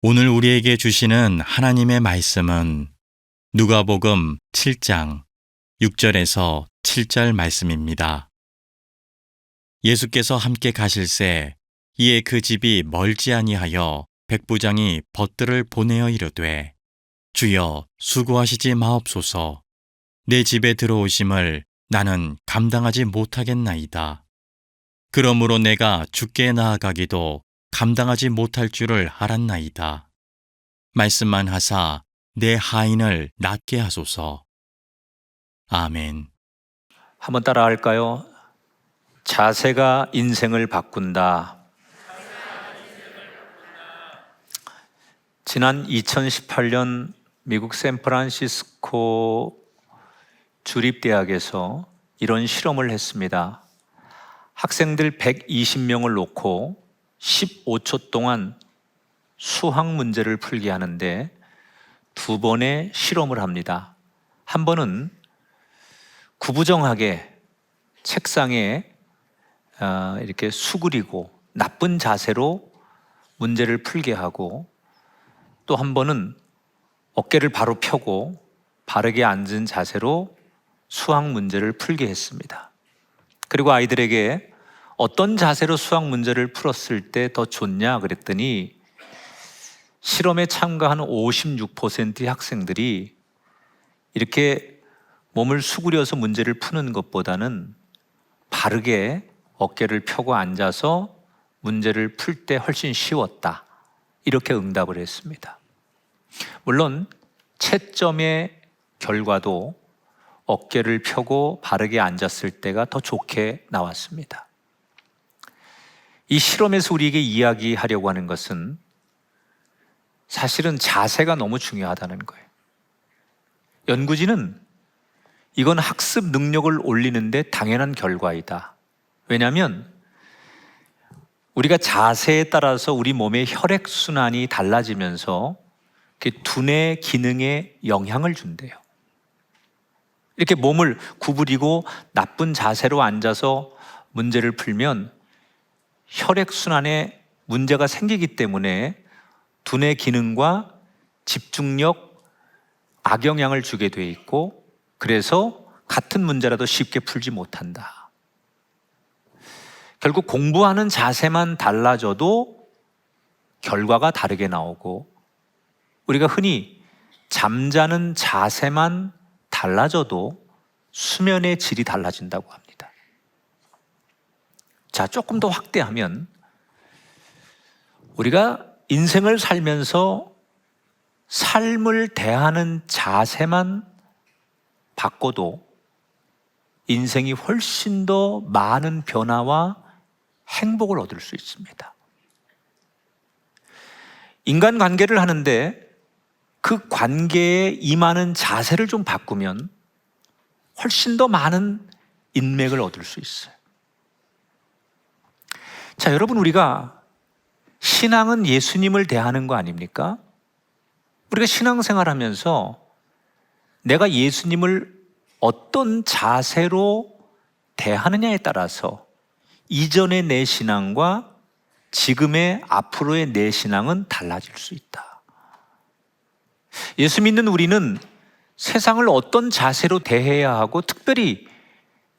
오늘 우리에게 주시는 하나님의 말씀은 누가복음 7장 6절에서 7절 말씀입니다. 예수께서 함께 가실새 이에 그 집이 멀지 아니하여 백부장이 벗들을 보내어 이르되 주여 수고하시지 마옵소서. 내 집에 들어오심을 나는 감당하지 못하겠나이다. 그러므로 내가 주께 나아가기도 감당하지 못할 줄을 알았나이다. 말씀만 하사 내 하인을 낫게 하소서. 아멘. 한번 따라 할까요? 자세가 인생을 바꾼다. 지난 2018년 미국 샌프란시스코 주립대학에서 이런 실험을 했습니다. 학생들 120명을 놓고 15초 동안 수학 문제를 풀게 하는데 두 번의 실험을 합니다. 한 번은 구부정하게 책상에 이렇게 수그리고 나쁜 자세로 문제를 풀게 하고, 또 한 번은 어깨를 바로 펴고 바르게 앉은 자세로 수학 문제를 풀게 했습니다. 그리고 아이들에게 어떤 자세로 수학 문제를 풀었을 때 더 좋냐 그랬더니 실험에 참가한 56%의 학생들이 이렇게 몸을 수그려서 문제를 푸는 것보다는 바르게 어깨를 펴고 앉아서 문제를 풀 때 훨씬 쉬웠다, 이렇게 응답을 했습니다. 물론 채점의 결과도 어깨를 펴고 바르게 앉았을 때가 더 좋게 나왔습니다. 이 실험에서 우리에게 이야기하려고 하는 것은 사실은 자세가 너무 중요하다는 거예요. 연구진은 이건 학습 능력을 올리는데 당연한 결과이다. 왜냐하면 우리가 자세에 따라서 우리 몸의 혈액순환이 달라지면서 두뇌 기능에 영향을 준대요. 이렇게 몸을 구부리고 나쁜 자세로 앉아서 문제를 풀면 혈액순환에 문제가 생기기 때문에 두뇌 기능과 집중력, 악영향을 주게 돼 있고, 그래서 같은 문제라도 쉽게 풀지 못한다. 결국 공부하는 자세만 달라져도 결과가 다르게 나오고, 우리가 흔히 잠자는 자세만 달라져도 수면의 질이 달라진다고 합니다. 자, 조금 더 확대하면 우리가 인생을 살면서 삶을 대하는 자세만 바꿔도 인생이 훨씬 더 많은 변화와 행복을 얻을 수 있습니다. 인간관계를 하는데 그 관계에 임하는 자세를 좀 바꾸면 훨씬 더 많은 인맥을 얻을 수 있어요. 자, 여러분, 우리가 신앙은 예수님을 대하는 거 아닙니까? 우리가 신앙생활 하면서 내가 예수님을 어떤 자세로 대하느냐에 따라서 이전의 내 신앙과 지금의 앞으로의 내 신앙은 달라질 수 있다. 예수 믿는 우리는 세상을 어떤 자세로 대해야 하고, 특별히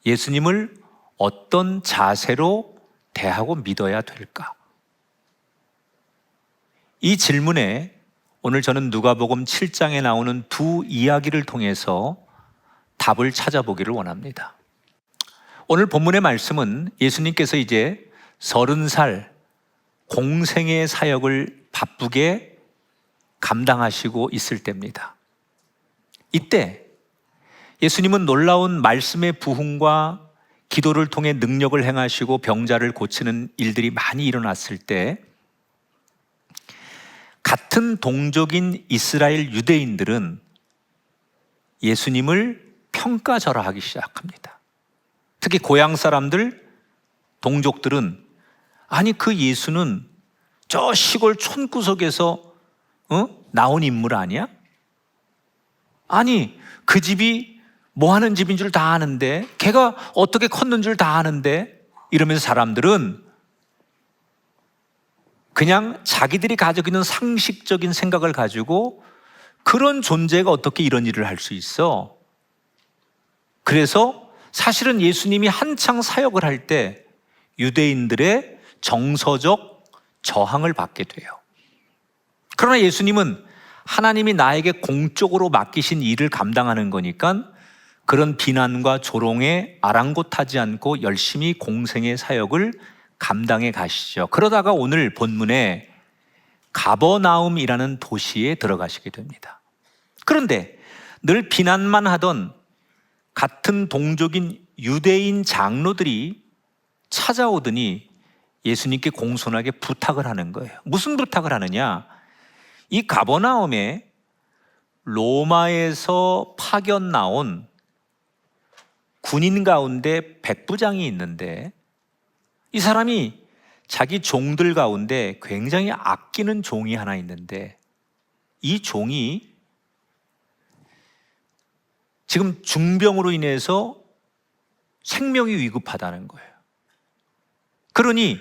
예수님을 어떤 자세로 대하고 믿어야 될까? 이 질문에 오늘 저는 누가복음 7장에 나오는 두 이야기를 통해서 답을 찾아보기를 원합니다. 오늘 본문의 말씀은 예수님께서 이제 30살 공생의 사역을 바쁘게 감당하시고 있을 때입니다. 이때 예수님은 놀라운 말씀의 부흥과 기도를 통해 능력을 행하시고 병자를 고치는 일들이 많이 일어났을 때 같은 동족인 이스라엘 유대인들은 예수님을 평가절하하기 시작합니다. 특히 고향 사람들, 동족들은 아니 그 예수는 저 시골 촌구석에서 나온 인물 아니야? 아니 그 집이 뭐 하는 집인 줄 다 아는데, 걔가 어떻게 컸는 줄 다 아는데, 이러면서 사람들은 그냥 자기들이 가지고 있는 상식적인 생각을 가지고 그런 존재가 어떻게 이런 일을 할 수 있어? 그래서 사실은 예수님이 한창 사역을 할 때 유대인들의 정서적 저항을 받게 돼요. 그러나 예수님은 하나님이 나에게 공적으로 맡기신 일을 감당하는 거니까 그런 비난과 조롱에 아랑곳하지 않고 열심히 공생의 사역을 감당해 가시죠. 그러다가 오늘 본문에 가버나움이라는 도시에 들어가시게 됩니다. 그런데 늘 비난만 하던 같은 동족인 유대인 장로들이 찾아오더니 예수님께 공손하게 부탁을 하는 거예요. 무슨 부탁을 하느냐? 이 가버나움에 로마에서 파견 나온 군인 가운데 백부장이 있는데 이 사람이 자기 종들 가운데 굉장히 아끼는 종이 하나 있는데 이 종이 지금 중병으로 인해서 생명이 위급하다는 거예요. 그러니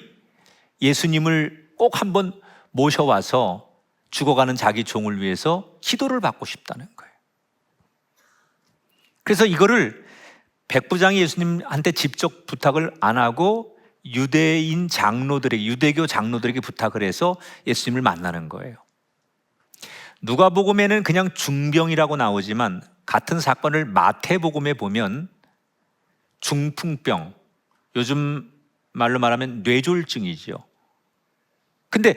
예수님을 꼭 한번 모셔와서 죽어가는 자기 종을 위해서 기도를 받고 싶다는 거예요. 그래서 이거를 백부장이 예수님한테 직접 부탁을 안 하고 유대인 장로들에게, 유대교 장로들에게 부탁을 해서 예수님을 만나는 거예요. 누가복음에는 그냥 중병이라고 나오지만 같은 사건을 마태복음에 보면 중풍병, 요즘 말로 말하면 뇌졸중이죠. 근데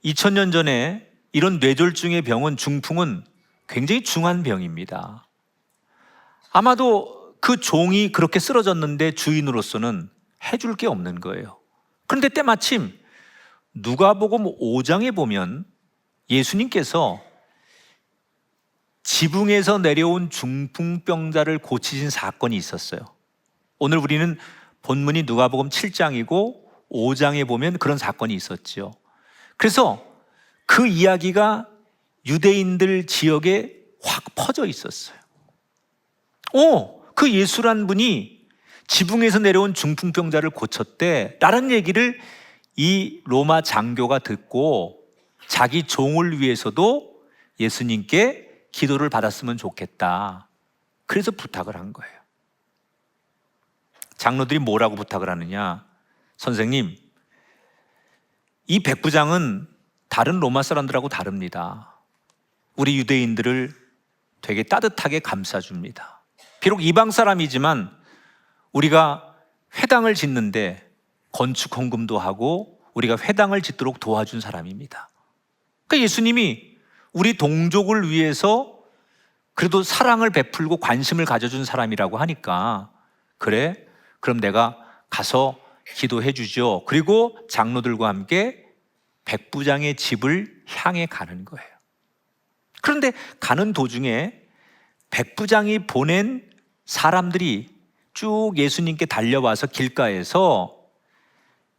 2000년 전에 이런 뇌졸중의 병은, 중풍은 굉장히 중한 병입니다. 아마도 그 종이 그렇게 쓰러졌는데 주인으로서는 해줄 게 없는 거예요. 그런데 때마침 누가복음 5장에 보면 예수님께서 지붕에서 내려온 중풍병자를 고치신 사건이 있었어요. 오늘 우리는 본문이 누가복음 7장이고 5장에 보면 그런 사건이 있었죠. 그래서 그 이야기가 유대인들 지역에 확 퍼져 있었어요. 그 예수란 분이 지붕에서 내려온 중풍병자를 고쳤대 라는 얘기를 이 로마 장교가 듣고 자기 종을 위해서도 예수님께 기도를 받았으면 좋겠다. 그래서 부탁을 한 거예요. 장로들이 뭐라고 부탁을 하느냐? 선생님, 이 백부장은 다른 로마 사람들하고 다릅니다. 우리 유대인들을 되게 따뜻하게 감싸줍니다. 비록 이방 사람이지만 우리가 회당을 짓는데 건축 헌금도 하고 우리가 회당을 짓도록 도와준 사람입니다. 그러니까 예수님이 우리 동족을 위해서 그래도 사랑을 베풀고 관심을 가져준 사람이라고 하니까 그래? 그럼 내가 가서 기도해 주죠. 그리고 장로들과 함께 백부장의 집을 향해 가는 거예요. 그런데 가는 도중에 백부장이 보낸 사람들이 쭉 예수님께 달려와서 길가에서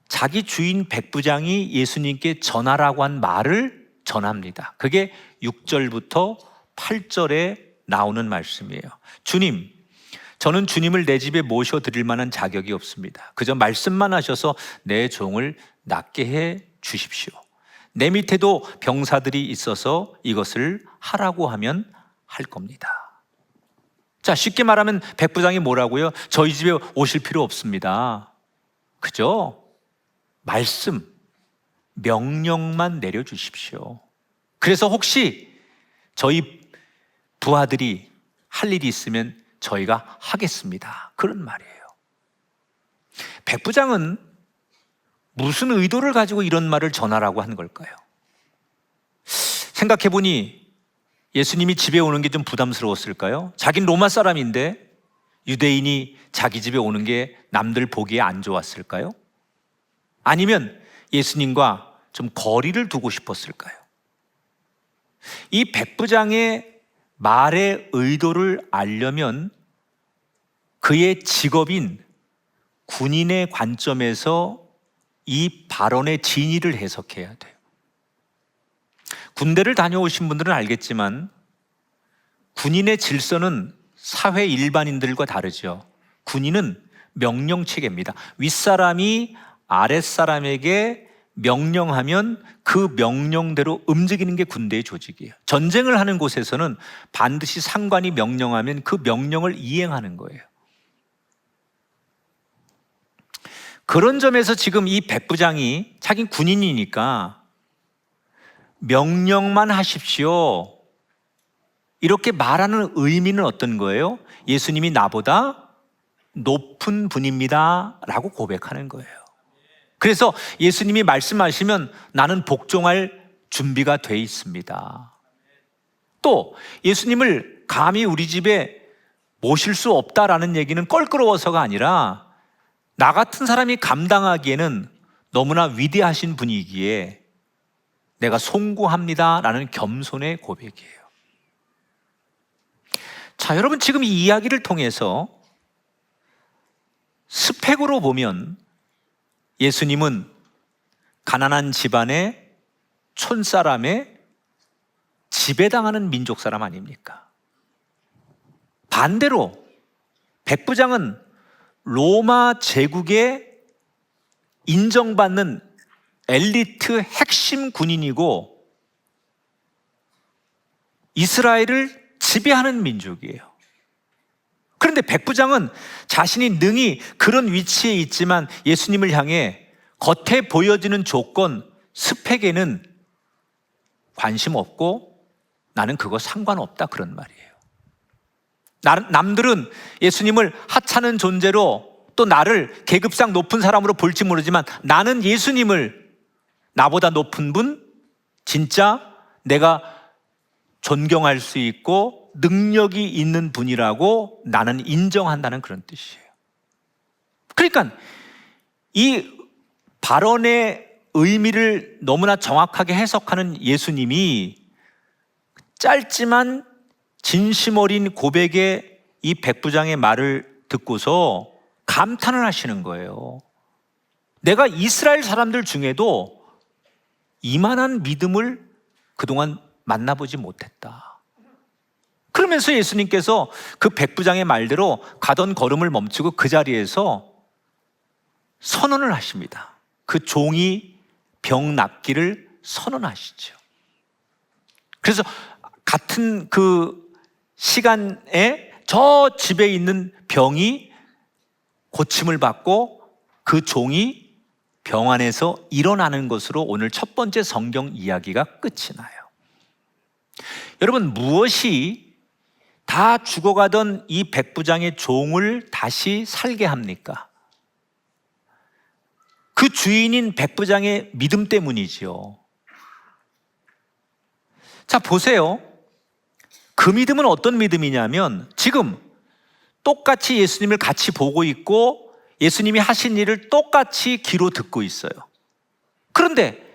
자기 주인 백부장이 예수님께 전하라고 한 말을 전합니다. 그게 6절부터 8절에 나오는 말씀이에요. 주님, 저는 주님을 내 집에 모셔드릴 만한 자격이 없습니다. 그저 말씀만 하셔서 내 종을 낫게 해 주십시오. 내 밑에도 병사들이 있어서 이것을 하라고 하면 할 겁니다. 자, 쉽게 말하면 백부장이 뭐라고요? 저희 집에 오실 필요 없습니다. 그죠? 말씀, 명령만 내려주십시오. 그래서 혹시 저희 부하들이 할 일이 있으면 저희가 하겠습니다. 그런 말이에요. 백부장은 무슨 의도를 가지고 이런 말을 전하라고 한 걸까요? 생각해보니 예수님이 집에 오는 게 좀 부담스러웠을까요? 자긴 로마 사람인데 유대인이 자기 집에 오는 게 남들 보기에 안 좋았을까요? 아니면 예수님과 좀 거리를 두고 싶었을까요? 이 백부장의 말의 의도를 알려면 그의 직업인 군인의 관점에서 이 발언의 진위를 해석해야 돼요. 군대를 다녀오신 분들은 알겠지만 군인의 질서는 사회 일반인들과 다르죠. 군인은 명령 체계입니다. 윗사람이 아랫사람에게 명령하면 그 명령대로 움직이는 게 군대의 조직이에요. 전쟁을 하는 곳에서는 반드시 상관이 명령하면 그 명령을 이행하는 거예요. 그런 점에서 지금 이 백부장이 자기 군인이니까 명령만 하십시오 이렇게 말하는 의미는 어떤 거예요? 예수님이 나보다 높은 분입니다 라고 고백하는 거예요. 그래서 예수님이 말씀하시면 나는 복종할 준비가 돼 있습니다. 또 예수님을 감히 우리 집에 모실 수 없다라는 얘기는 껄끄러워서가 아니라 나 같은 사람이 감당하기에는 너무나 위대하신 분이기에 내가 송구합니다라는 겸손의 고백이에요. 자, 여러분 지금 이 이야기를 통해서 스펙으로 보면 예수님은 가난한 집안의 촌사람의 지배당하는 민족 사람 아닙니까? 반대로 백부장은 로마 제국에 인정받는 엘리트 핵심 군인이고 이스라엘을 지배하는 민족이에요. 그런데 백부장은 자신이 능히 그런 위치에 있지만 예수님을 향해 겉에 보여지는 조건, 스펙에는 관심 없고 나는 그거 상관없다 그런 말이에요. 남들은 예수님을 하찮은 존재로 또 나를 계급상 높은 사람으로 볼지 모르지만 나는 예수님을 나보다 높은 분, 진짜 내가 존경할 수 있고 능력이 있는 분이라고 나는 인정한다는 그런 뜻이에요. 그러니까 이 발언의 의미를 너무나 정확하게 해석하는 예수님이 짧지만 진심 어린 고백의 이 백부장의 말을 듣고서 감탄을 하시는 거예요. 내가 이스라엘 사람들 중에도 이만한 믿음을 그동안 만나보지 못했다. 그러면서 예수님께서 그 백부장의 말대로 가던 걸음을 멈추고 그 자리에서 선언을 하십니다. 그 종이 병 낫기를 선언하시죠. 그래서 같은 그 시간에 저 집에 있는 병이 고침을 받고 그 종이 병 안에서 일어나는 것으로 오늘 첫 번째 성경 이야기가 끝이 나요. 여러분, 무엇이 다 죽어가던 이 백부장의 종을 다시 살게 합니까? 그 주인인 백부장의 믿음 때문이지요. 자, 보세요. 그 믿음은 어떤 믿음이냐면 지금 똑같이 예수님을 같이 보고 있고 예수님이 하신 일을 똑같이 귀로 듣고 있어요. 그런데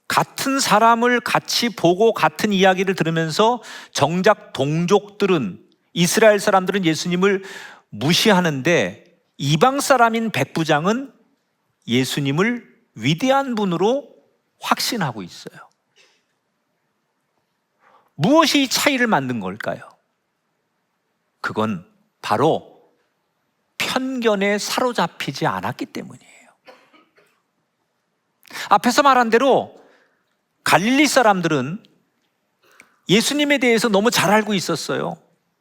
같은 사람을 같이 보고 같은 이야기를 들으면서 정작 동족들은, 이스라엘 사람들은 예수님을 무시하는데 이방 사람인 백부장은 예수님을 위대한 분으로 확신하고 있어요. 무엇이 이 차이를 만든 걸까요? 그건 바로 편견에 사로잡히지 않았기 때문이에요. 앞에서 말한 대로 갈릴리 사람들은 예수님에 대해서 너무 잘 알고 있었어요.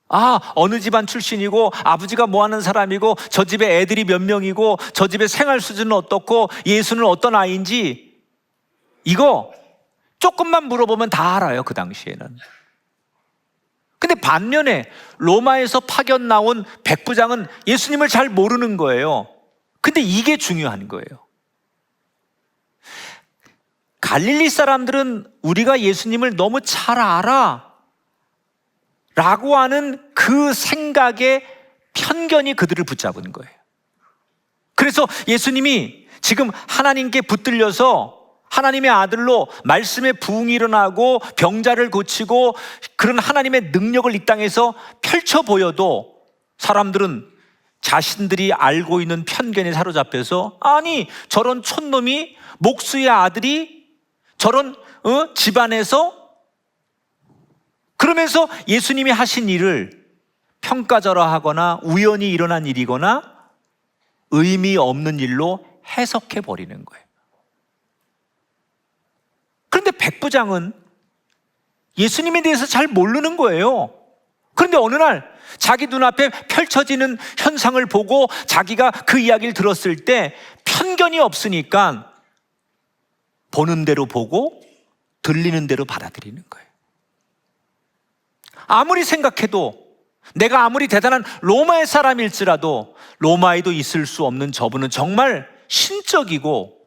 아, 어느 집안 출신이고 아버지가 뭐 하는 사람이고 저 집에 애들이 몇 명이고 저 집의 생활 수준은 어떻고 예수는 어떤 아이인지 이거 조금만 물어보면 다 알아요, 그 당시에는. 근데 반면에 로마에서 파견 나온 백부장은 예수님을 잘 모르는 거예요. 근데 이게 중요한 거예요. 갈릴리 사람들은 우리가 예수님을 너무 잘 알아 라고 하는 그 생각에 편견이 그들을 붙잡은 거예요. 그래서 예수님이 지금 하나님께 붙들려서 하나님의 아들로 말씀의 부흥이 일어나고 병자를 고치고 그런 하나님의 능력을 이 땅에서 펼쳐 보여도 사람들은 자신들이 알고 있는 편견에 사로잡혀서 아니 저런 촌놈이 목수의 아들이 저런 집안에서 그러면서 예수님이 하신 일을 평가절하하거나 우연히 일어난 일이거나 의미 없는 일로 해석해 버리는 거예요. 백부장은 예수님에 대해서 잘 모르는 거예요. 그런데 어느 날 자기 눈앞에 펼쳐지는 현상을 보고 자기가 그 이야기를 들었을 때 편견이 없으니까 보는 대로 보고 들리는 대로 받아들이는 거예요. 아무리 생각해도, 내가 아무리 대단한 로마의 사람일지라도 로마에도 있을 수 없는 저분은 정말 신적이고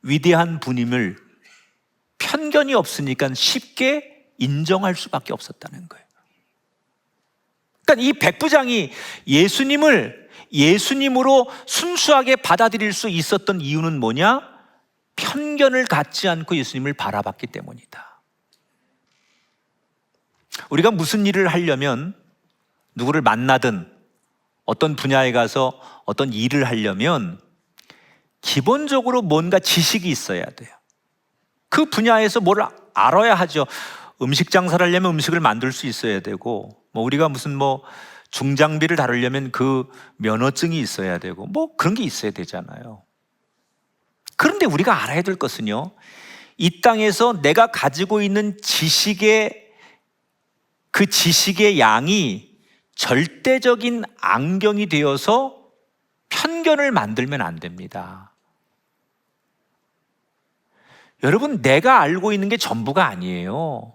위대한 분임을 편견이 없으니까 쉽게 인정할 수밖에 없었다는 거예요. 그러니까 이 백부장이 예수님을 예수님으로 순수하게 받아들일 수 있었던 이유는 뭐냐? 편견을 갖지 않고 예수님을 바라봤기 때문이다. 우리가 무슨 일을 하려면, 누구를 만나든 어떤 분야에 가서 어떤 일을 하려면 기본적으로 뭔가 지식이 있어야 돼요. 그 분야에서 뭘 알아야 하죠. 음식 장사를 하려면 음식을 만들 수 있어야 되고, 우리가 무슨 중장비를 다루려면 그 면허증이 있어야 되고, 그런 게 있어야 되잖아요. 그런데 우리가 알아야 될 것은요, 이 땅에서 내가 가지고 있는 그 지식의 양이 절대적인 안경이 되어서 편견을 만들면 안 됩니다. 여러분, 내가 알고 있는 게 전부가 아니에요.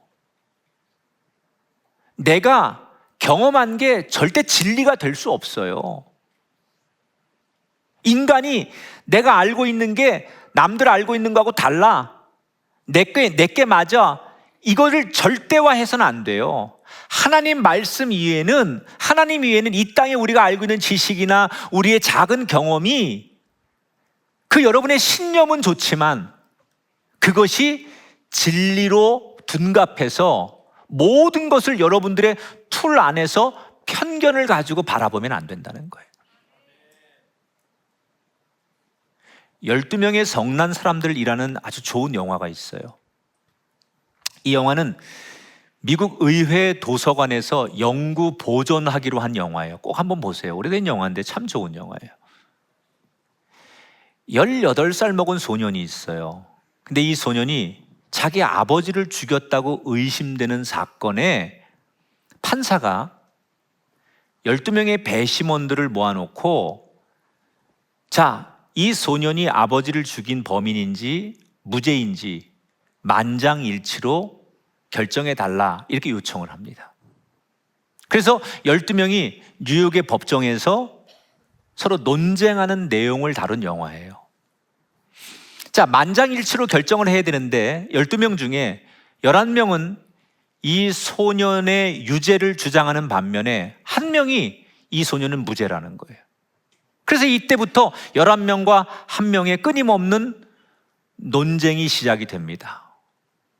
내가 경험한 게 절대 진리가 될 수 없어요. 인간이 내가 알고 있는 게 남들 알고 있는 거하고 달라, 내게 맞아, 이거를 절대화해서는 안 돼요. 하나님 말씀 이외에는, 하나님 이외에는 이 땅에 우리가 알고 있는 지식이나 우리의 작은 경험이, 그 여러분의 신념은 좋지만 그것이 진리로 둔갑해서 모든 것을 여러분들의 틀 안에서 편견을 가지고 바라보면 안 된다는 거예요. 12명의 성난 사람들이라는 아주 좋은 영화가 있어요. 이 영화는 미국 의회 도서관에서 영구 보존하기로 한 영화예요. 꼭 한번 보세요. 오래된 영화인데 참 좋은 영화예요. 18살 먹은 소년이 있어요. 근데 이 소년이 자기 아버지를 죽였다고 의심되는 사건에 판사가 12명의 배심원들을 모아놓고, 자, 이 소년이 아버지를 죽인 범인인지 무죄인지 만장일치로 결정해달라, 이렇게 요청을 합니다. 그래서 12명이 뉴욕의 법정에서 서로 논쟁하는 내용을 다룬 영화예요. 자, 만장일치로 결정을 해야 되는데 12명 중에 11명은 이 소년의 유죄를 주장하는 반면에 한 명이 이 소년은 무죄라는 거예요. 그래서 이때부터 11명과 한 명의 끊임없는 논쟁이 시작이 됩니다.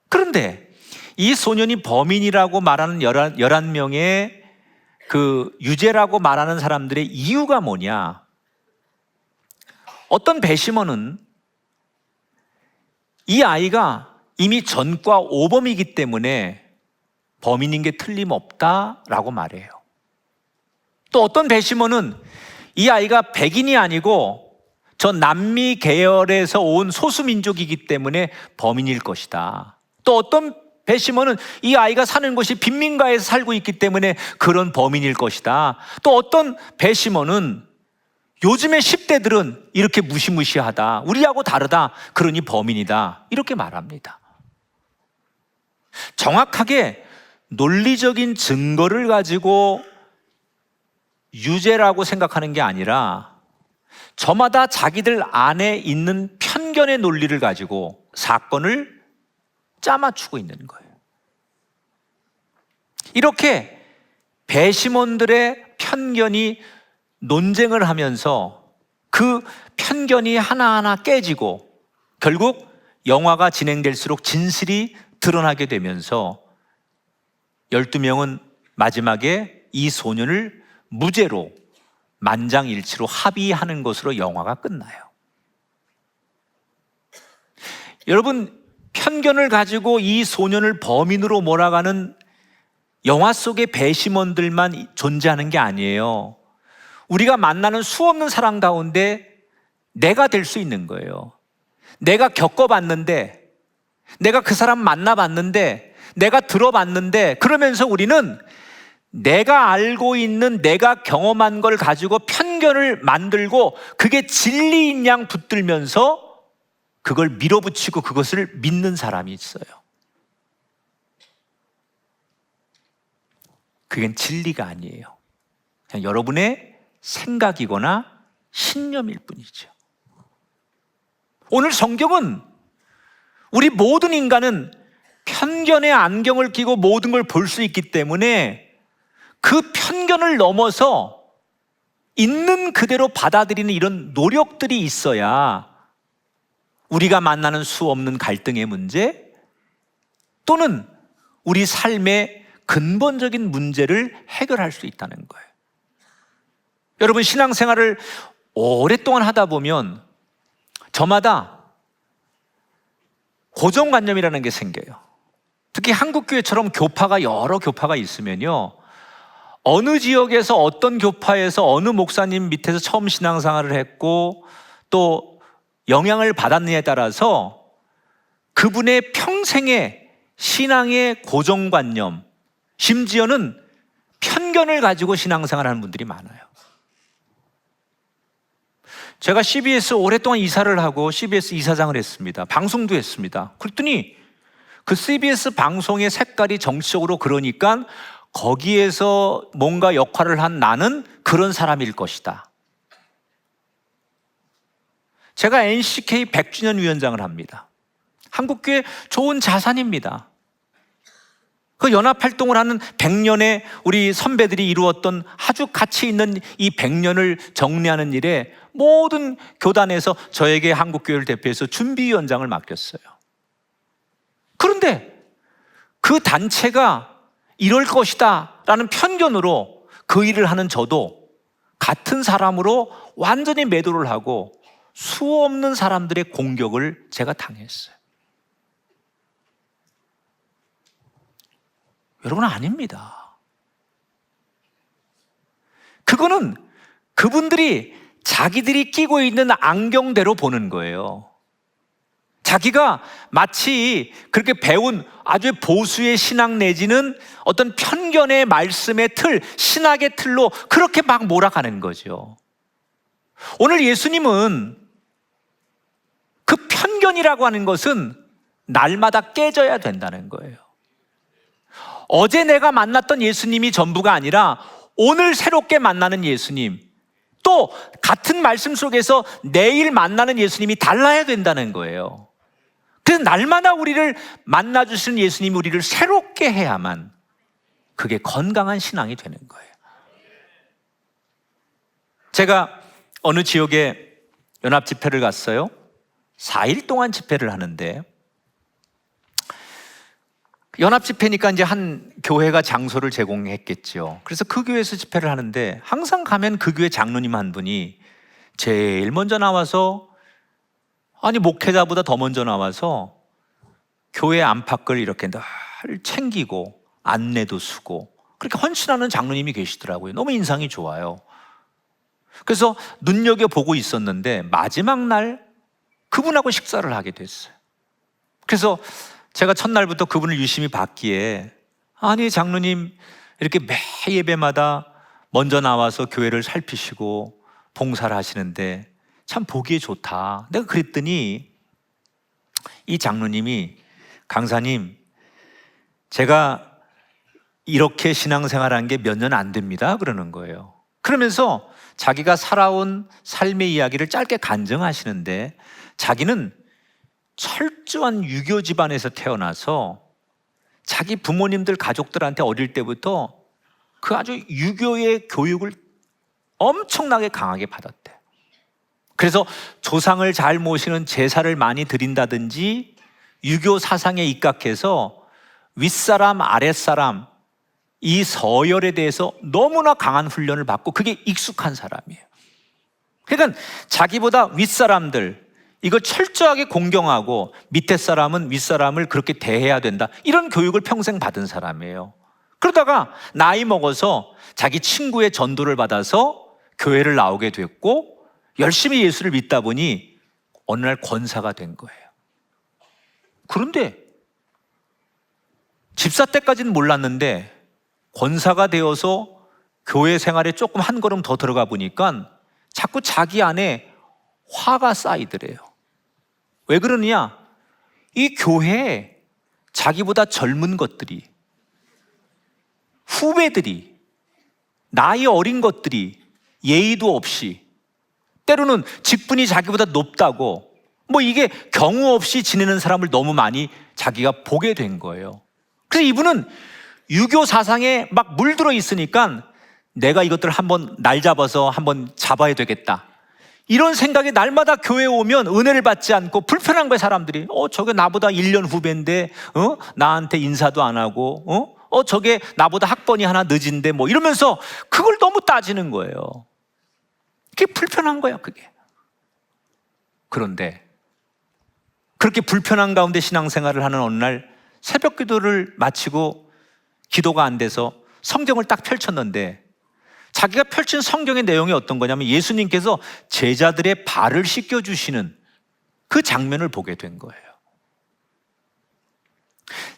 그런데 이 소년이 범인이라고 말하는 11명의 그 유죄라고 말하는 사람들의 이유가 뭐냐? 어떤 배심원은 이 아이가 이미 전과 오범이기 때문에 범인인 게 틀림없다라고 말해요. 또 어떤 배심원은 이 아이가 백인이 아니고 저 남미 계열에서 온 소수민족이기 때문에 범인일 것이다. 또 어떤 배심원은 이 아이가 사는 곳이 빈민가에서 살고 있기 때문에 그런 범인일 것이다. 또 어떤 배심원은 요즘의 10대들은 이렇게 무시무시하다, 우리하고 다르다, 그러니 범인이다, 이렇게 말합니다. 정확하게 논리적인 증거를 가지고 유죄라고 생각하는 게 아니라 저마다 자기들 안에 있는 편견의 논리를 가지고 사건을 짜맞추고 있는 거예요. 이렇게 배심원들의 편견이 논쟁을 하면서 그 편견이 하나하나 깨지고 결국 영화가 진행될수록 진실이 드러나게 되면서 12명은 마지막에 이 소년을 무죄로 만장일치로 합의하는 것으로 영화가 끝나요. 여러분, 편견을 가지고 이 소년을 범인으로 몰아가는 영화 속의 배심원들만 존재하는 게 아니에요. 우리가 만나는 수없는 사람 가운데 내가 될 수 있는 거예요. 내가 겪어봤는데 내가 그 사람 만나봤는데, 내가 들어봤는데, 그러면서 우리는 내가 알고 있는, 내가 경험한 걸 가지고 편견을 만들고 그게 진리인 양 붙들면서 그걸 밀어붙이고 그것을 믿는 사람이 있어요. 그게 진리가 아니에요. 그냥 여러분의 생각이거나 신념일 뿐이죠. 오늘 성경은 우리 모든 인간은 편견의 안경을 끼고 모든 걸 볼 수 있기 때문에 그 편견을 넘어서 있는 그대로 받아들이는 이런 노력들이 있어야 우리가 만나는 수 없는 갈등의 문제 또는 우리 삶의 근본적인 문제를 해결할 수 있다는 거예요. 여러분, 신앙생활을 오랫동안 하다 보면 저마다 고정관념이라는 게 생겨요. 특히 한국교회처럼 교파가 여러 교파가 있으면요, 어느 지역에서 어떤 교파에서 어느 목사님 밑에서 처음 신앙생활을 했고 또 영향을 받았느냐에 따라서 그분의 평생의 신앙의 고정관념, 심지어는 편견을 가지고 신앙생활을 하는 분들이 많아요. 제가 CBS 오랫동안 이사를 하고 CBS 이사장을 했습니다. 방송도 했습니다. 그랬더니 그 CBS 방송의 색깔이 정치적으로 그러니까 거기에서 뭔가 역할을 한 나는 그런 사람일 것이다. 제가 NCK 100주년 위원장을 합니다. 한국교회 좋은 자산입니다. 그 연합활동을 하는 100년의 우리 선배들이 이루었던 아주 가치 있는 이 100년을 정리하는 일에 모든 교단에서 저에게 한국교회를 대표해서 준비위원장을 맡겼어요. 그런데 그 단체가 이럴 것이다 라는 편견으로 그 일을 하는 저도 같은 사람으로 완전히 매도를 하고 수없는 사람들의 공격을 제가 당했어요. 여러분, 아닙니다. 그거는 그분들이 자기들이 끼고 있는 안경대로 보는 거예요. 자기가 마치 그렇게 배운 아주 보수의 신앙 내지는 어떤 편견의 말씀의 틀, 신학의 틀로 그렇게 막 몰아가는 거죠. 오늘 예수님은 그 편견이라고 하는 것은 날마다 깨져야 된다는 거예요. 어제 내가 만났던 예수님이 전부가 아니라 오늘 새롭게 만나는 예수님, 또 같은 말씀 속에서 내일 만나는 예수님이 달라야 된다는 거예요. 그래서 날마다 우리를 만나주시는 예수님이 우리를 새롭게 해야만 그게 건강한 신앙이 되는 거예요. 제가 어느 지역에 연합 집회를 갔어요. 4일 동안 집회를 하는데, 연합 집회니까 이제 한 교회가 장소를 제공했겠죠. 그래서 그 교회에서 집회를 하는데 항상 가면 그 교회 장로님 한 분이 제일 먼저 나와서, 아니 목회자보다 더 먼저 나와서 교회 안팎을 이렇게 늘 챙기고 안내도 쓰고 그렇게 헌신하는 장로님이 계시더라고요. 너무 인상이 좋아요. 그래서 눈여겨보고 있었는데 마지막 날 그분하고 식사를 하게 됐어요. 그래서 제가 첫날부터 그분을 유심히 봤기에, 아니 장로님 이렇게 매 예배마다 먼저 나와서 교회를 살피시고 봉사를 하시는데 참 보기에 좋다. 내가 그랬더니 이 장로님이, 강사님 제가 이렇게 신앙생활한 게 몇 년 안 됩니다 그러는 거예요. 그러면서 자기가 살아온 삶의 이야기를 짧게 간증하시는데, 자기는 철저한 유교 집안에서 태어나서 자기 부모님들 가족들한테 어릴 때부터 그 아주 유교의 교육을 엄청나게 강하게 받았대. 그래서 조상을 잘 모시는 제사를 많이 드린다든지 유교 사상에 입각해서 윗사람 아랫사람 이 서열에 대해서 너무나 강한 훈련을 받고 그게 익숙한 사람이에요. 그러니까 자기보다 윗사람들 이걸 철저하게 공경하고 밑에 사람은 윗사람을 그렇게 대해야 된다, 이런 교육을 평생 받은 사람이에요. 그러다가 나이 먹어서 자기 친구의 전도를 받아서 교회를 나오게 됐고 열심히 예수를 믿다 보니 어느 날 권사가 된 거예요. 그런데 집사 때까지는 몰랐는데 권사가 되어서 교회 생활에 조금 한 걸음 더 들어가 보니까 자꾸 자기 안에 화가 쌓이더래요. 왜 그러느냐? 이 교회에 자기보다 젊은 것들이, 후배들이, 나이 어린 것들이 예의도 없이, 때로는 직분이 자기보다 높다고 이게 경우 없이 지내는 사람을 너무 많이 자기가 보게 된 거예요. 그래서 이분은 유교 사상에 막 물들어 있으니까 내가 이것들을 한번 날 잡아서 한번 잡아야 되겠다, 이런 생각이 날마다 교회에 오면 은혜를 받지 않고 불편한 거예요. 사람들이 저게 나보다 1년 후배인데 나한테 인사도 안 하고 저게 나보다 학번이 하나 늦은데 이러면서 그걸 너무 따지는 거예요. 그게 불편한 거야, 그게. 그런데 그렇게 불편한 가운데 신앙생활을 하는 어느 날 새벽 기도를 마치고 기도가 안 돼서 성경을 딱 펼쳤는데 자기가 펼친 성경의 내용이 어떤 거냐면 예수님께서 제자들의 발을 씻겨주시는 그 장면을 보게 된 거예요.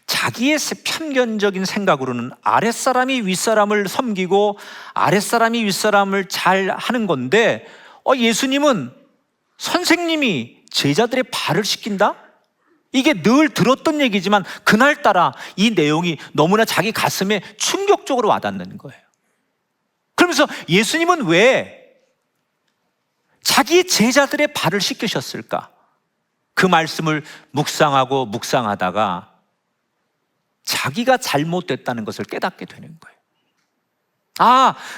자기의 편견적인 생각으로는 아랫사람이 윗사람을 섬기고 아랫사람이 윗사람을 잘 하는 건데 예수님은 선생님이 제자들의 발을 씻긴다? 이게 늘 들었던 얘기지만 그날따라 이 내용이 너무나 자기 가슴에 충격적으로 와닿는 거예요. 그러면서 예수님은 왜 자기 제자들의 발을 씻기셨을까? 그 말씀을 묵상하고 묵상하다가 자기가 잘못됐다는 것을 깨닫게 되는 거예요.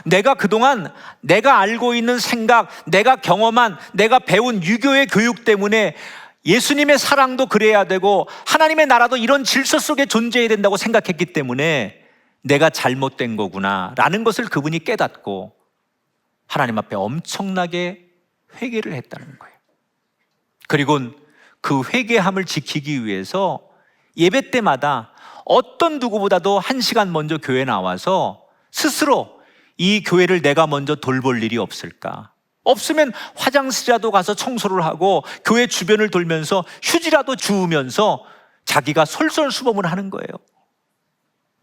내가 그동안 내가 알고 있는 생각, 내가 경험한, 내가 배운 유교의 교육 때문에 예수님의 사랑도 그래야 되고 하나님의 나라도 이런 질서 속에 존재해야 된다고 생각했기 때문에 내가 잘못된 거구나 라는 것을 그분이 깨닫고 하나님 앞에 엄청나게 회개를 했다는 거예요. 그리고 그 회개함을 지키기 위해서 예배 때마다 어떤 누구보다도 1시간 먼저 교회에 나와서 스스로 이 교회를 내가 먼저 돌볼 일이 없을까? 없으면 화장실이라도 가서 청소를 하고 교회 주변을 돌면서 휴지라도 주우면서 자기가 솔선수범을 하는 거예요.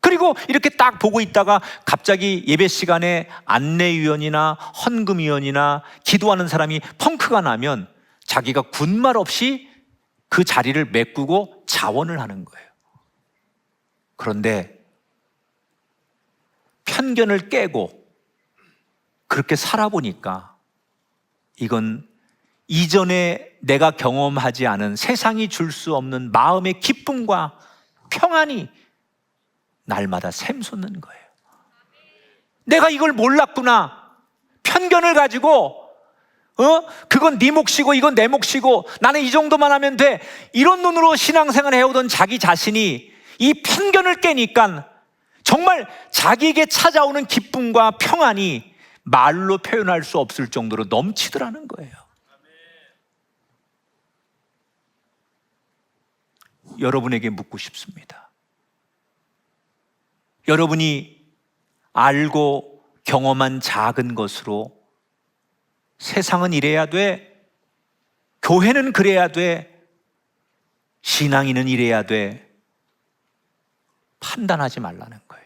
그리고 이렇게 딱 보고 있다가 갑자기 예배 시간에 안내위원이나 헌금위원이나 기도하는 사람이 펑크가 나면 자기가 군말 없이 그 자리를 메꾸고 자원을 하는 거예요. 그런데 편견을 깨고 그렇게 살아보니까 이건 이전에 내가 경험하지 않은 세상이 줄 수 없는 마음의 기쁨과 평안이 날마다 샘솟는 거예요. 내가 이걸 몰랐구나. 편견을 가지고 그건 네 몫이고 이건 내 몫이고 나는 이 정도만 하면 돼, 이런 눈으로 신앙생활 해오던 자기 자신이 이 편견을 깨니까 정말 자기에게 찾아오는 기쁨과 평안이 말로 표현할 수 없을 정도로 넘치더라는 거예요. 여러분에게 묻고 싶습니다. 여러분이 알고 경험한 작은 것으로 세상은 이래야 돼, 교회는 그래야 돼, 신앙인은 이래야 돼, 판단하지 말라는 거예요.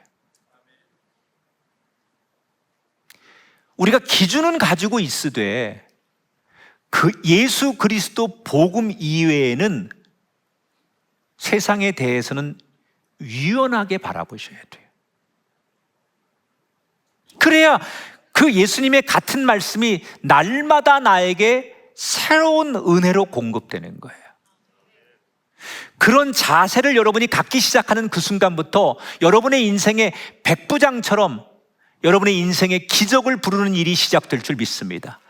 우리가 기준은 가지고 있으되 그 예수 그리스도 복음 이외에는 세상에 대해서는 유연하게 바라보셔야 돼요. 그래야 그 예수님의 같은 말씀이 날마다 나에게 새로운 은혜로 공급되는 거예요. 그런 자세를 여러분이 갖기 시작하는 그 순간부터 여러분의 인생의 백부장처럼 여러분의 인생의 기적을 부르는 일이 시작될 줄 믿습니다.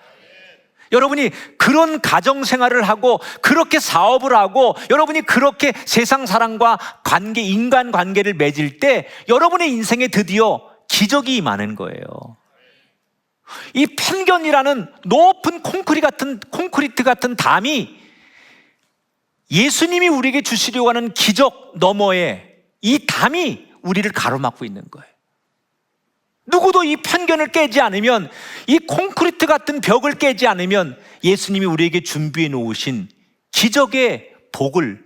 여러분이 그런 가정생활을 하고 그렇게 사업을 하고 여러분이 그렇게 세상 사람과 관계, 인간관계를 맺을 때 여러분의 인생에 드디어 기적이 임하는 거예요. 이 편견이라는 높은 콘크리트 같은 담이 예수님이 우리에게 주시려고 하는 기적 너머에 이 담이 우리를 가로막고 있는 거예요. 누구도 이 편견을 깨지 않으면, 이 콘크리트 같은 벽을 깨지 않으면 예수님이 우리에게 준비해 놓으신 기적의 복을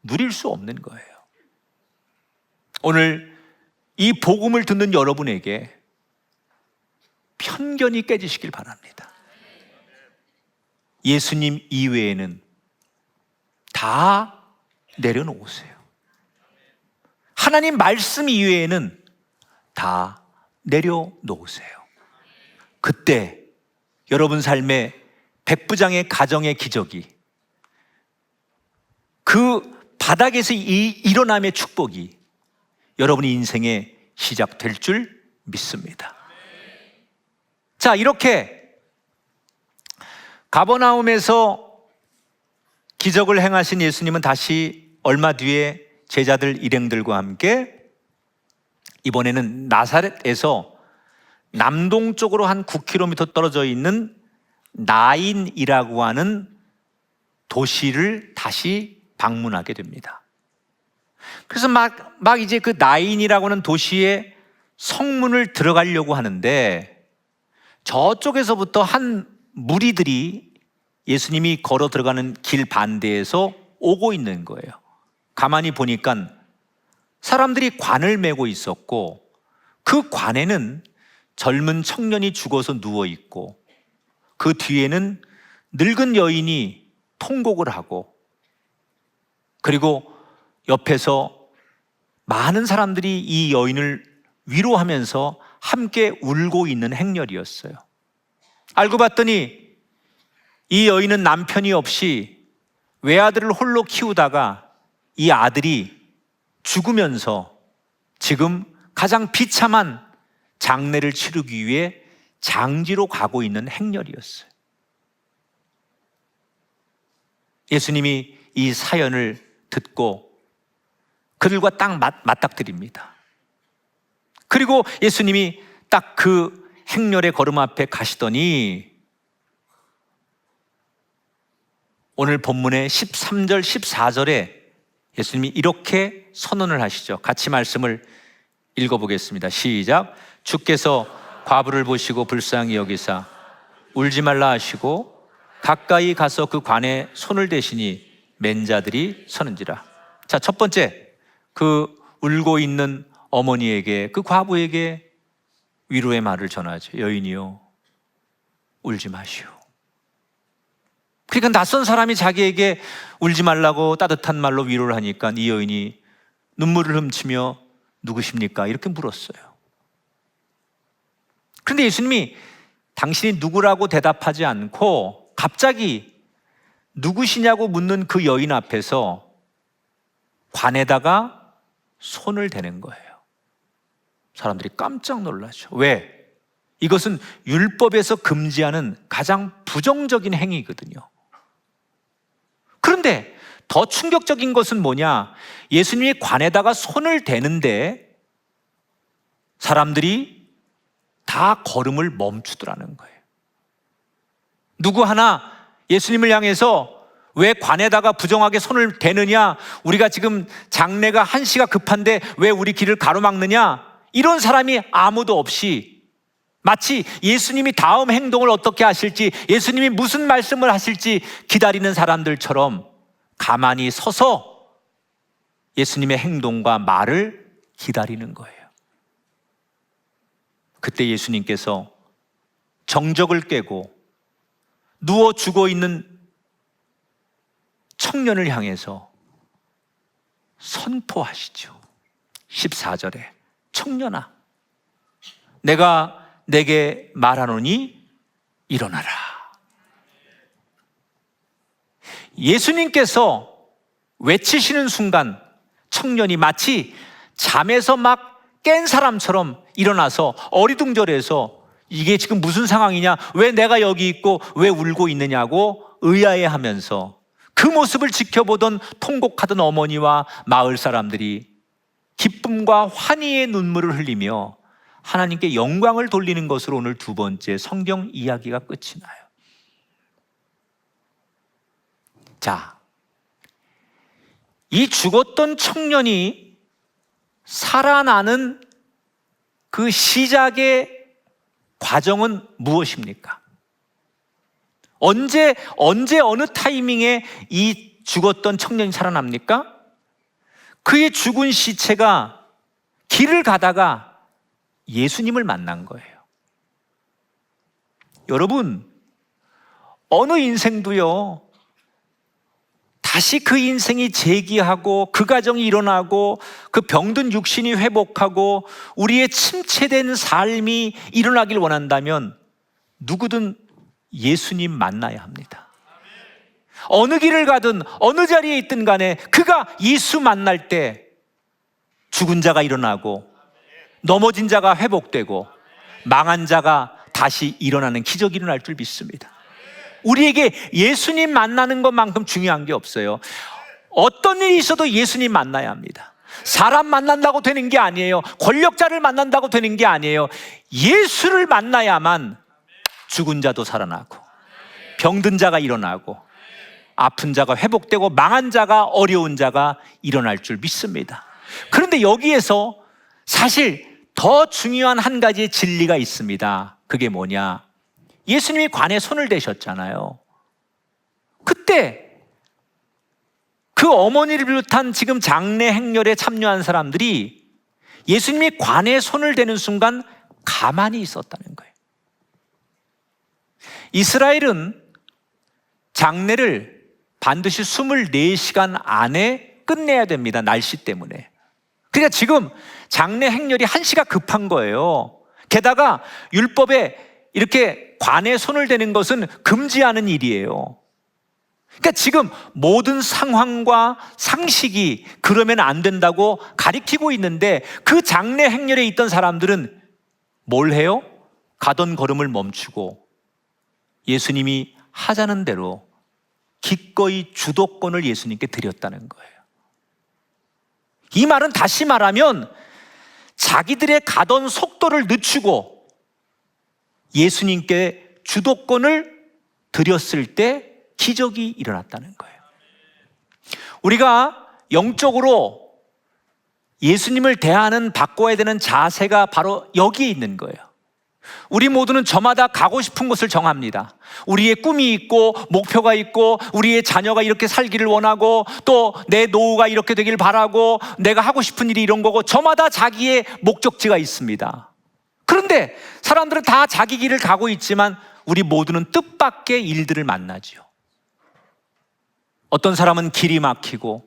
누릴 수 없는 거예요. 오늘 이 복음을 듣는 여러분에게 편견이 깨지시길 바랍니다. 예수님 이외에는 다 내려놓으세요. 하나님 말씀 이외에는 다 내려놓으세요. 그때 여러분 삶의 백부장의 가정의 기적이, 그 바닥에서 이 일어남의 축복이 여러분의 인생의 시작될 줄 믿습니다. 자, 이렇게 가버나움에서 기적을 행하신 예수님은 다시 얼마 뒤에 제자들 일행들과 함께 이번에는 나사렛에서 남동쪽으로 한 9km 떨어져 있는 나인이라고 하는 도시를 다시 방문하게 됩니다. 그래서 막 이제 그 나인이라고 하는 도시의 성문을 들어가려고 하는데 저쪽에서부터 한 무리들이 예수님이 걸어 들어가는 길 반대에서 오고 있는 거예요. 가만히 보니까 사람들이 관을 메고 있었고 그 관에는 젊은 청년이 죽어서 누워 있고 그 뒤에는 늙은 여인이 통곡을 하고, 그리고 옆에서 많은 사람들이 이 여인을 위로하면서 함께 울고 있는 행렬이었어요. 알고 봤더니 이 여인은 남편이 없이 외아들을 홀로 키우다가 이 아들이 죽으면서 지금 가장 비참한 장례를 치르기 위해 장지로 가고 있는 행렬이었어요. 예수님이 이 사연을 듣고 그들과 딱 맞닥뜨립니다. 그리고 예수님이 딱 그 행렬의 걸음 앞에 가시더니 오늘 본문의 13절, 14절에 예수님이 이렇게 선언을 하시죠. 같이 말씀을 읽어보겠습니다. 시작. 주께서 과부를 보시고 불쌍히 여기사 울지 말라 하시고 가까이 가서 그 관에 손을 대시니 맨자들이 서는지라. 자, 첫 번째, 그 울고 있는 어머니에게, 그 과부에게 위로의 말을 전하죠. 여인이요, 울지 마시오. 그러니까 낯선 사람이 자기에게 울지 말라고 따뜻한 말로 위로를 하니까 이 여인이 눈물을 훔치며 누구십니까? 이렇게 물었어요. 그런데 예수님이 당신이 누구라고 대답하지 않고 갑자기 누구시냐고 묻는 그 여인 앞에서 관에다가 손을 대는 거예요. 사람들이 깜짝 놀라죠. 왜? 이것은 율법에서 금지하는 가장 부정적인 행위거든요. 그런데 더 충격적인 것은 뭐냐? 예수님이 관에다가 손을 대는데 사람들이 다 걸음을 멈추더라는 거예요. 누구 하나 예수님을 향해서 왜 관에다가 부정하게 손을 대느냐? 우리가 지금 장례가 1시가 급한데 왜 우리 길을 가로막느냐? 이런 사람이 아무도 없이 마치 예수님이 다음 행동을 어떻게 하실지, 예수님이 무슨 말씀을 하실지 기다리는 사람들처럼 가만히 서서 예수님의 행동과 말을 기다리는 거예요. 그때 예수님께서 정적을 깨고 누워 죽어 있는 청년을 향해서 선포하시죠. 14절에 청년아, 내가 내게 말하노니 일어나라. 예수님께서 외치시는 순간 청년이 마치 잠에서 막 깬 사람처럼 일어나서 어리둥절해서 이게 지금 무슨 상황이냐, 왜 내가 여기 있고 왜 울고 있느냐고 의아해하면서 그 모습을 지켜보던 통곡하던 어머니와 마을 사람들이 기쁨과 환희의 눈물을 흘리며 하나님께 영광을 돌리는 것으로 오늘 두 번째 성경 이야기가 끝이 나요. 자, 이 죽었던 청년이 살아나는 그 시작의 과정은 무엇입니까? 언제 어느 타이밍에 이 죽었던 청년이 살아납니까? 그의 죽은 시체가 길을 가다가 예수님을 만난 거예요. 여러분, 어느 인생도요, 다시 그 인생이 재기하고 그 가정이 일어나고 그 병든 육신이 회복하고 우리의 침체된 삶이 일어나길 원한다면 누구든 예수님 만나야 합니다. 어느 길을 가든 어느 자리에 있든 간에 그가 예수 만날 때 죽은 자가 일어나고 넘어진 자가 회복되고 망한 자가 다시 일어나는 기적이 일어날 줄 믿습니다. 우리에게 예수님 만나는 것만큼 중요한 게 없어요. 어떤 일이 있어도 예수님 만나야 합니다. 사람 만난다고 되는 게 아니에요. 권력자를 만난다고 되는 게 아니에요. 예수를 만나야만 죽은 자도 살아나고 병든 자가 일어나고 아픈 자가 회복되고 망한 자가, 어려운 자가 일어날 줄 믿습니다. 그런데 여기에서 사실 더 중요한 한 가지의 진리가 있습니다. 그게 뭐냐? 예수님이 관에 손을 대셨잖아요. 그때 그 어머니를 비롯한 지금 장례 행렬에 참여한 사람들이 예수님이 관에 손을 대는 순간 가만히 있었다는 거예요. 이스라엘은 장례를 반드시 24시간 안에 끝내야 됩니다. 날씨 때문에. 그러니까 지금 장례 행렬이 한시가 급한 거예요. 게다가 율법에 이렇게 관에 손을 대는 것은 금지하는 일이에요. 그러니까 지금 모든 상황과 상식이 그러면 안 된다고 가리키고 있는데 그 장례 행렬에 있던 사람들은 뭘 해요? 가던 걸음을 멈추고 예수님이 하자는 대로 기꺼이 주도권을 예수님께 드렸다는 거예요. 이 말은 다시 말하면 자기들의 가던 속도를 늦추고 예수님께 주도권을 드렸을 때 기적이 일어났다는 거예요. 우리가 영적으로 예수님을 대하는 바꿔야 되는 자세가 바로 여기에 있는 거예요. 우리 모두는 저마다 가고 싶은 곳을 정합니다. 우리의 꿈이 있고 목표가 있고 우리의 자녀가 이렇게 살기를 원하고 또 내 노후가 이렇게 되길 바라고 내가 하고 싶은 일이 이런 거고 저마다 자기의 목적지가 있습니다. 그런데 사람들은 다 자기 길을 가고 있지만 우리 모두는 뜻밖의 일들을 만나지요. 어떤 사람은 길이 막히고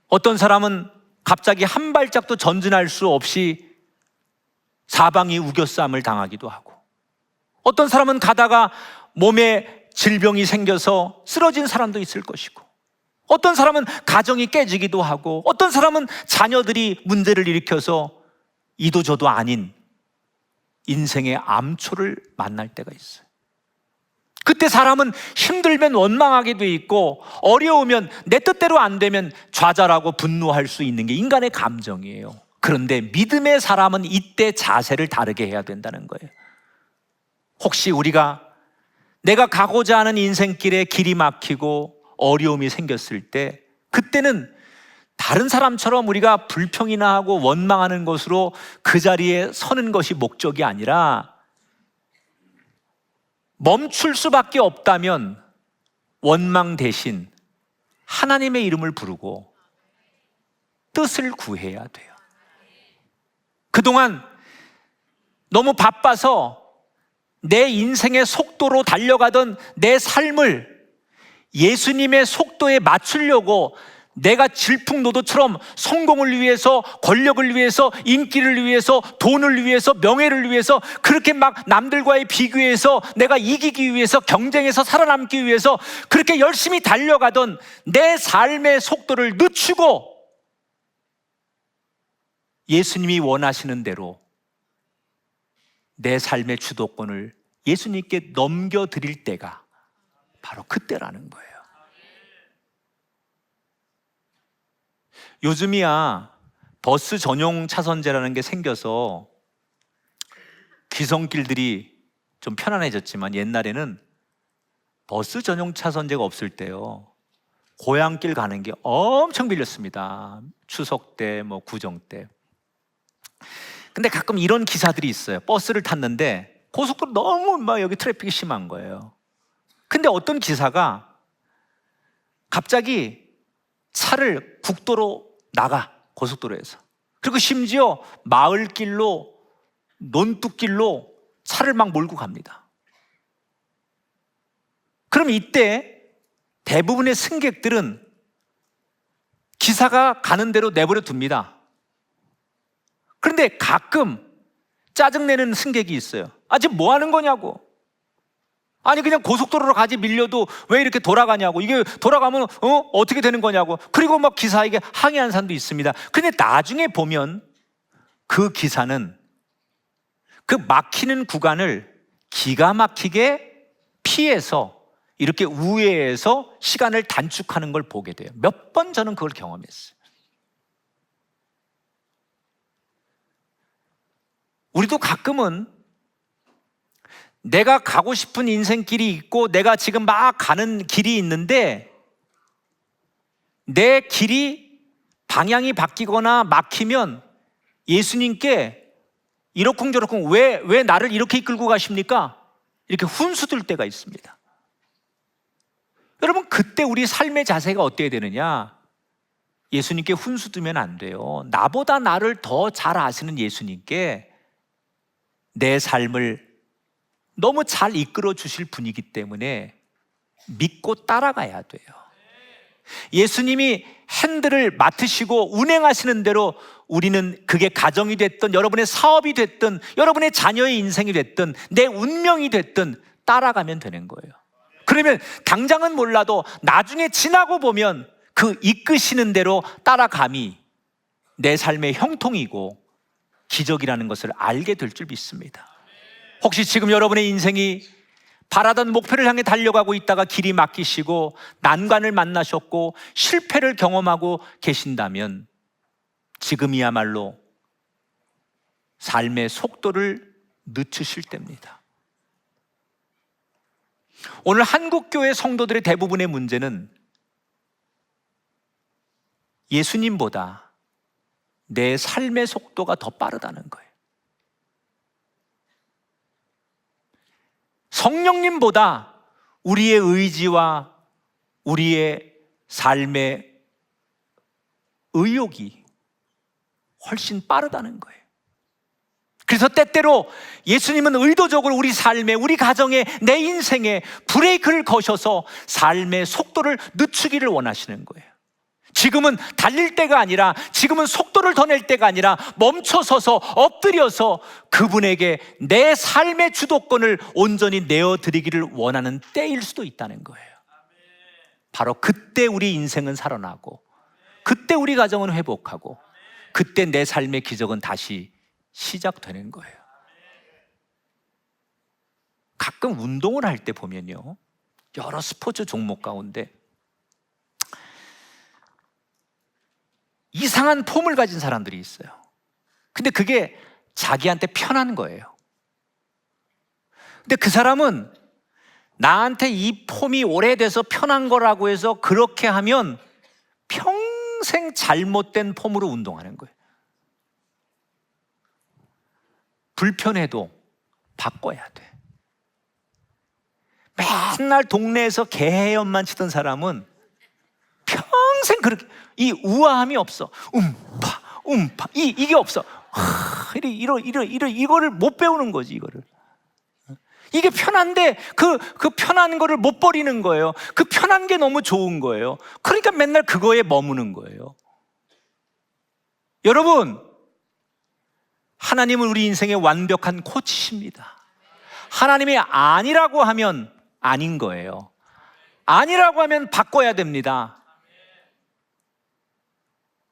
어떤 사람은 갑자기 한 발짝도 전진할 수 없이 사방이 우겨싸움을 당하기도 하고 어떤 사람은 가다가 몸에 질병이 생겨서 쓰러진 사람도 있을 것이고 어떤 사람은 가정이 깨지기도 하고 어떤 사람은 자녀들이 문제를 일으켜서 이도 저도 아닌 인생의 암초를 만날 때가 있어요. 그때 사람은 힘들면 원망하게 돼 있고 어려우면 내 뜻대로 안 되면 좌절하고 분노할 수 있는 게 인간의 감정이에요. 그런데 믿음의 사람은 이때 자세를 다르게 해야 된다는 거예요. 혹시 우리가 내가 가고자 하는 인생길에 길이 막히고 어려움이 생겼을 때 그때는 다른 사람처럼 우리가 불평이나 하고 원망하는 것으로 그 자리에 서는 것이 목적이 아니라 멈출 수밖에 없다면 원망 대신 하나님의 이름을 부르고 뜻을 구해야 돼요. 그동안 너무 바빠서 내 인생의 속도로 달려가던 내 삶을 예수님의 속도에 맞추려고 내가 질풍노도처럼 성공을 위해서, 권력을 위해서, 인기를 위해서, 돈을 위해서, 명예를 위해서 그렇게 막 남들과의 비교해서 내가 이기기 위해서, 경쟁에서 살아남기 위해서 그렇게 열심히 달려가던 내 삶의 속도를 늦추고 예수님이 원하시는 대로 내 삶의 주도권을 예수님께 넘겨드릴 때가 바로 그때라는 거예요. 요즘이야 버스 전용 차선제라는 게 생겨서 귀성길들이 좀 편안해졌지만 옛날에는 버스 전용 차선제가 없을 때요 고향길 가는 게 엄청 밀렸습니다. 추석 때, 구정 때. 근데 가끔 이런 기사들이 있어요. 버스를 탔는데 고속도로 너무 막 여기 트래픽이 심한 거예요. 근데 어떤 기사가 갑자기 차를 국도로 나가, 고속도로에서. 그리고 심지어 마을길로, 논뚝길로 차를 막 몰고 갑니다. 그럼 이때 대부분의 승객들은 기사가 가는 대로 내버려 둡니다. 그런데 가끔 짜증내는 승객이 있어요. 지금 뭐 하는 거냐고. 아니 그냥 고속도로로 가지, 밀려도 왜 이렇게 돌아가냐고. 이게 돌아가면 어떻게 되는 거냐고. 그리고 막 기사에게 항의한 사람도 있습니다. 근데 나중에 보면 그 기사는 그 막히는 구간을 기가 막히게 피해서 이렇게 우회해서 시간을 단축하는 걸 보게 돼요. 몇 번 저는 그걸 경험했어요. 우리도 가끔은 내가 가고 싶은 인생길이 있고 내가 지금 막 가는 길이 있는데 내 길이 방향이 바뀌거나 막히면 예수님께 이러쿵저러쿵 왜 나를 이렇게 이끌고 가십니까? 이렇게 훈수들 때가 있습니다. 여러분, 그때 우리 삶의 자세가 어때야 되느냐? 예수님께 훈수두면 안 돼요. 나보다 나를 더 잘 아시는 예수님께 내 삶을 너무 잘 이끌어 주실 분이기 때문에 믿고 따라가야 돼요. 예수님이 핸들을 맡으시고 운행하시는 대로 우리는 그게 가정이 됐든 여러분의 사업이 됐든 여러분의 자녀의 인생이 됐든 내 운명이 됐든 따라가면 되는 거예요. 그러면 당장은 몰라도 나중에 지나고 보면 그 이끄시는 대로 따라감이 내 삶의 형통이고 기적이라는 것을 알게 될 줄 믿습니다. 혹시 지금 여러분의 인생이 바라던 목표를 향해 달려가고 있다가 길이 막히시고 난관을 만나셨고 실패를 경험하고 계신다면 지금이야말로 삶의 속도를 늦추실 때입니다. 오늘 한국교회 성도들의 대부분의 문제는 예수님보다 내 삶의 속도가 더 빠르다는 거예요. 성령님보다 우리의 의지와 우리의 삶의 의욕이 훨씬 빠르다는 거예요. 그래서 때때로 예수님은 의도적으로 우리 삶에, 우리 가정에, 내 인생에 브레이크를 거셔서 삶의 속도를 늦추기를 원하시는 거예요. 지금은 달릴 때가 아니라, 지금은 속도를 더 낼 때가 아니라 멈춰서서 엎드려서 그분에게 내 삶의 주도권을 온전히 내어드리기를 원하는 때일 수도 있다는 거예요. 바로 그때 우리 인생은 살아나고, 그때 우리 가정은 회복하고, 그때 내 삶의 기적은 다시 시작되는 거예요. 가끔 운동을 할 때 보면요, 여러 스포츠 종목 가운데 이상한 폼을 가진 사람들이 있어요. 근데 그게 자기한테 편한 거예요. 근데 그 사람은 나한테 이 폼이 오래돼서 편한 거라고 해서 그렇게 하면 평생 잘못된 폼으로 운동하는 거예요. 불편해도 바꿔야 돼. 맨날 동네에서 개헤엄만 치던 사람은 평생 그렇게, 이 우아함이 없어. 이게 없어. 이거를 못 배우는 거지, 이거를. 이게 편한데 그 편한 거를 못 버리는 거예요. 그 편한 게 너무 좋은 거예요. 그러니까 맨날 그거에 머무는 거예요. 여러분, 하나님은 우리 인생의 완벽한 코치십니다. 하나님이 아니라고 하면 아닌 거예요. 아니라고 하면 바꿔야 됩니다.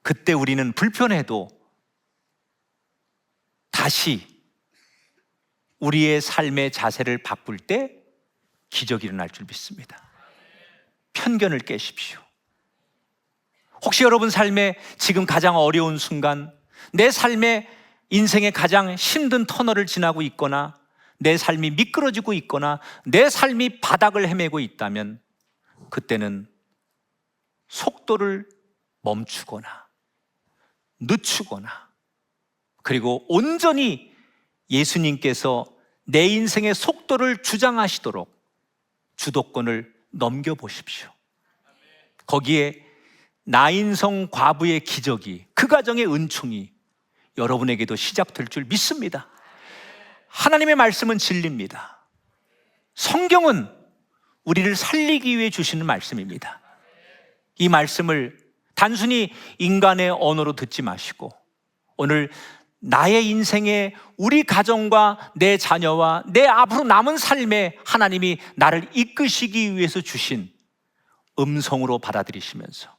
그때 우리는 불편해도 다시 우리의 삶의 자세를 바꿀 때 기적이 일어날 줄 믿습니다. 편견을 깨십시오. 혹시 여러분 삶에 지금 가장 어려운 순간, 내 삶의 인생의 가장 힘든 터널을 지나고 있거나 내 삶이 미끄러지고 있거나 내 삶이 바닥을 헤매고 있다면 그때는 속도를 멈추거나 늦추거나, 그리고 온전히 예수님께서 내 인생의 속도를 주장하시도록 주도권을 넘겨보십시오. 거기에 나인성 과부의 기적이, 그 가정의 은총이 여러분에게도 시작될 줄 믿습니다. 하나님의 말씀은 진리입니다. 성경은 우리를 살리기 위해 주시는 말씀입니다. 이 말씀을 단순히 인간의 언어로 듣지 마시고 오늘 나의 인생에 우리 가정과 내 자녀와 내 앞으로 남은 삶에 하나님이 나를 이끄시기 위해서 주신 음성으로 받아들이시면서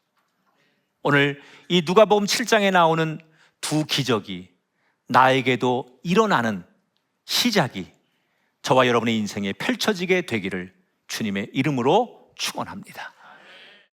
오늘 이 누가복음 7장에 나오는 두 기적이 나에게도 일어나는 시작이 저와 여러분의 인생에 펼쳐지게 되기를 주님의 이름으로 축원합니다.